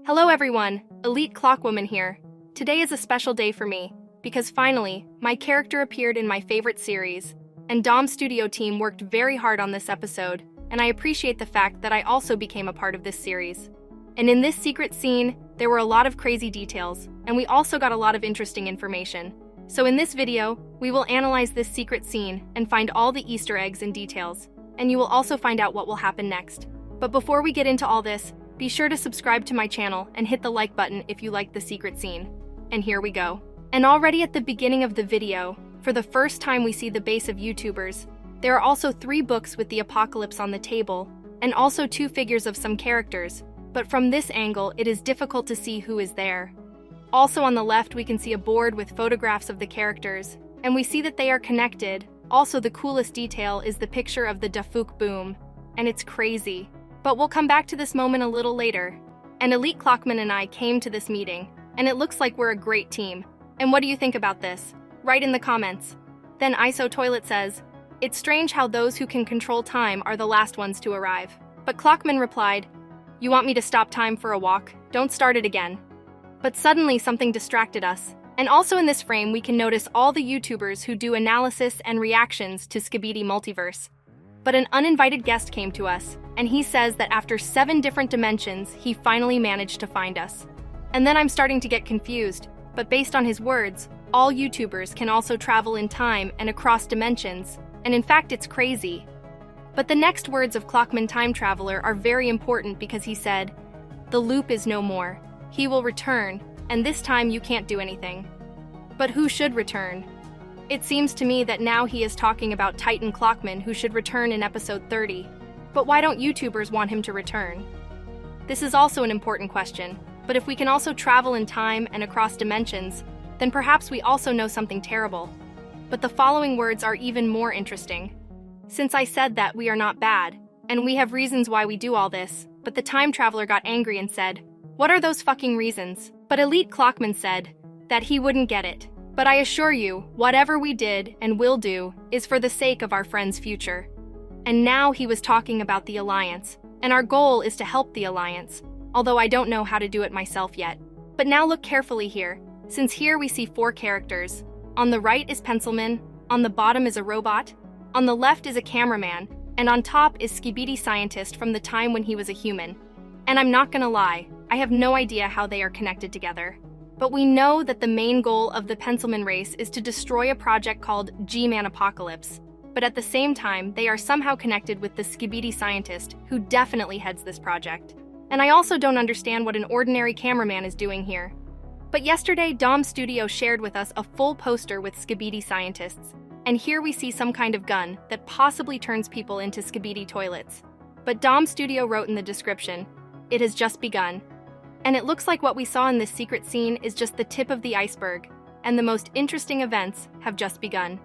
Hello everyone, Elite Clockwoman here. Today is a special day for me, because finally, my character appeared in my favorite series, and domstudio team worked very hard on this episode, and I appreciate the fact that I also became a part of this series. And in this secret scene, there were a lot of crazy details, and we also got a lot of interesting information. So in this video, we will analyze this secret scene and find all the Easter eggs and details, and you will also find out what will happen next. But before we get into all this, be sure to subscribe to my channel and hit the like button if you liked the secret scene. And here we go. And already at the beginning of the video, for the first time we see the base of YouTubers. There are also 3 books with the apocalypse on the table, and also 2 figures of some characters, but from this angle it is difficult to see who is there. Also on the left we can see a board with photographs of the characters, and we see that they are connected. Also the coolest detail is the picture of the Dafuk boom, and it's crazy. But we'll come back to this moment a little later. And Elite Clockman and I came to this meeting, and it looks like we're a great team. And what do you think about this? Write in the comments. Then ISO Toilet says, "It's strange how those who can control time are the last ones to arrive." But Clockman replied, "You want me to stop time for a walk? Don't start it again." But suddenly something distracted us. And also in this frame we can notice all the YouTubers who do analysis and reactions to SKIBIDI Multiverse. But an uninvited guest came to us, and he says that after 7 different dimensions, he finally managed to find us. And then I'm starting to get confused, but based on his words, all YouTubers can also travel in time and across dimensions, and in fact it's crazy. But the next words of Clockman Time Traveler are very important because he said, "The loop is no more. He will return, and this time you can't do anything." But who should return? It seems to me that now he is talking about Titan Clockman, who should return in episode 30. But why don't YouTubers want him to return? This is also an important question, but if we can also travel in time and across dimensions, then perhaps we also know something terrible. But the following words are even more interesting. Since I said that we are not bad, and we have reasons why we do all this, but the time traveler got angry and said, "What are those fucking reasons?" But Elite Clockman said that he wouldn't get it. But I assure you, whatever we did and will do is for the sake of our friend's future. And now he was talking about the Alliance, and our goal is to help the Alliance, although I don't know how to do it myself yet. But now look carefully here, since here we see 4 characters. On the right is Pencilman, on the bottom is a robot, on the left is a cameraman, and on top is SKIBIDI Scientist from the time when he was a human. And I'm not gonna lie, I have no idea how they are connected together. But we know that the main goal of the Pencilman race is to destroy a project called G-Man Apocalypse. But at the same time, they are somehow connected with the SKIBIDI Scientist, who definitely heads this project. And I also don't understand what an ordinary cameraman is doing here. But yesterday, domstudio shared with us a full poster with SKIBIDI Scientists. And here we see some kind of gun that possibly turns people into SKIBIDI toilets. But domstudio wrote in the description, "It has just begun." And it looks like what we saw in this secret scene is just the tip of the iceberg, and the most interesting events have just begun.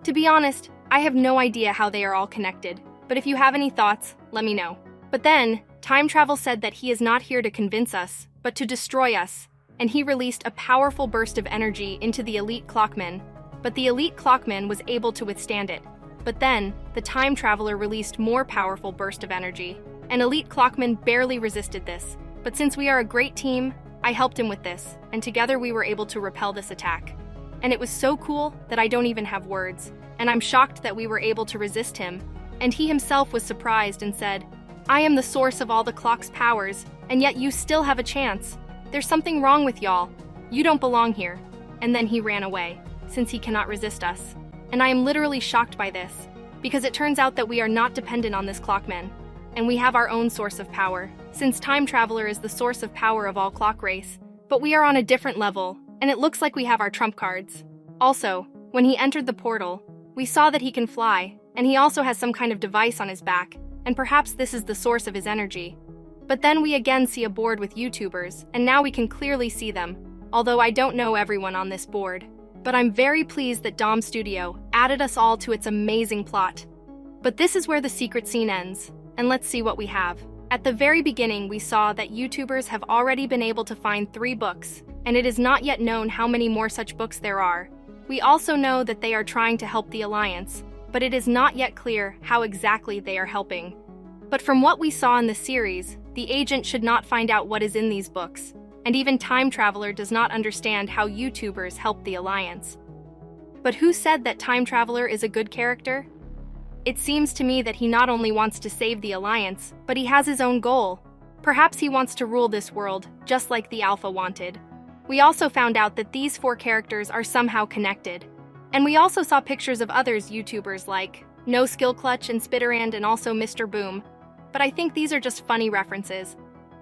To be honest, I have no idea how they are all connected, but if you have any thoughts, let me know. But then, Time Travel said that he is not here to convince us, but to destroy us, and he released a powerful burst of energy into the Elite Clockman, but the Elite Clockman was able to withstand it. But then, the Time Traveler released more powerful burst of energy, and Elite Clockman barely resisted this. But since we are a great team, I helped him with this, and together we were able to repel this attack. And it was so cool that I don't even have words, and I'm shocked that we were able to resist him. And he himself was surprised and said, "I am the source of all the clock's powers, and yet you still have a chance. There's something wrong with y'all. You don't belong here." And then he ran away, since he cannot resist us. And I am literally shocked by this, because it turns out that we are not dependent on this Clockman, and we have our own source of power, since Time Traveler is the source of power of all clock race. But we are on a different level, and it looks like we have our trump cards. Also, when he entered the portal, we saw that he can fly, and he also has some kind of device on his back, and perhaps this is the source of his energy. But then we again see a board with YouTubers, and now we can clearly see them, although I don't know everyone on this board. But I'm very pleased that domstudio added us all to its amazing plot. But this is where the secret scene ends. And let's see what we have. At the very beginning, we saw that YouTubers have already been able to find 3 books, and it is not yet known how many more such books there are. We also know that they are trying to help the Alliance, but it is not yet clear how exactly they are helping. But from what we saw in the series, The agent should not find out what is in these books, and even Time Traveler does not understand how YouTubers help the Alliance. But who said that Time Traveler is a good character? It seems to me that he not only wants to save the Alliance, but he has his own goal. Perhaps he wants to rule this world, just like the Alpha wanted. We also found out that these 4 characters are somehow connected. And we also saw pictures of others YouTubers like No Skill Clutch and Spitterand and also Mr. Boom. But I think these are just funny references.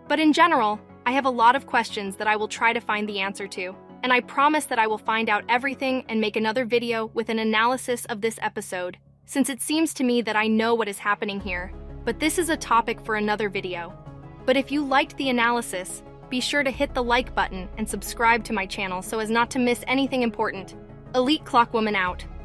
But in general, I have a lot of questions that I will try to find the answer to. And I promise that I will find out everything and make another video with an analysis of this episode, since it seems to me that I know what is happening here. But this is a topic for another video. But if you liked the analysis, be sure to hit the like button and subscribe to my channel so as not to miss anything important. Elite Clockwoman out.